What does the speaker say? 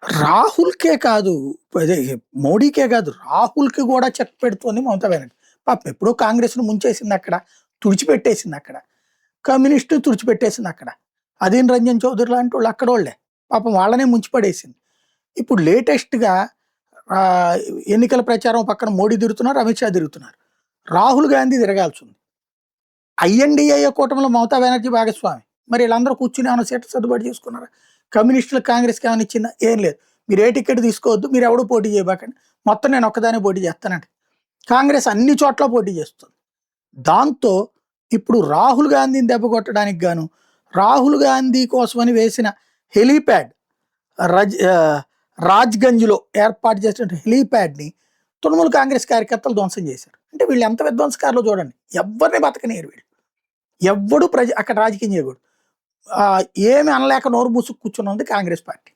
రాహుల్‌కే కాదు. అదే మోడీకే కాదు. రాహుల్‌కి గూడా చెక్ పెడుతోంది మమతా బెనర్జీ. పాపం ఎప్పుడో కాంగ్రెస్‌ని ముంచేసిందక్కడ. తుడిచిపెట్టేసిందక్కడ. కమ్యూనిస్టు తుడిచిపెట్టేసిందక్కడ. అదీన్ రంజన్ చౌదరి లాంటోళ్ళు అక్కడోళ్ళే. పాపం వాళ్ళనే ముంచి పడేసింది. ఇప్పుడు లేటెస్ట్‌గా ఆహ్, ఎన్నికల ప్రచారం పక్కన మోడీ తిరుగుతున్నారు, అమిత్ షా తిరుగుతున్నారు. రాహుల్ గాంధీ తిరగాల్సుంది. ఐఎన్‌డీఏ కూటమిలో మమతా బెనర్జీ భాగస్వామి. మరి ఈళ్ళందరూ కూర్చొని ఏమైనా సీట్లు సర్దుబాటు చేసుకున్నారా? కమ్యూనిస్టులకు, కాంగ్రెస్‌కి ఏమైనా ఇచ్చిందా? ఏం లేదు. మీరు ఏ టికెట్ తీసుకోవద్దు. మీరెవడు పోటీ చేయబాకండి. మొత్తం నేను ఒక్కదాన్నే పోటీ చేస్తానంట. కాంగ్రెస్ అన్ని చోట్ల పోటీ చేస్తుంది. దాంతో ఇప్పుడు రాహుల్ గాంధీని దెబ్బకొట్టడానికి గాను, రాహుల్ గాంధీ కోసమని వేసిన హెలీప్యాడ్ రజ్ ఆహ్, రాజ్‌గంజ్‌లో ఏర్పాటు చేసినటువంటి హెలీప్యాడ్‌ని తృణమూల్ కాంగ్రెస్ కార్యకర్తలు ధ్వంసం చేశారు. అంటే వీళ్ళు ఎంత విధ్వంసకారులో చూడండి. ఎవ్వరిని బతకనియ్యరు వీళ్ళు. ఎవ్వడు అక్కడ రాజకీయం చేయకూడదు. ఏమి అనలేక నోరు మూసుకు కూర్చున్నది కాంగ్రెస్ పార్టీ.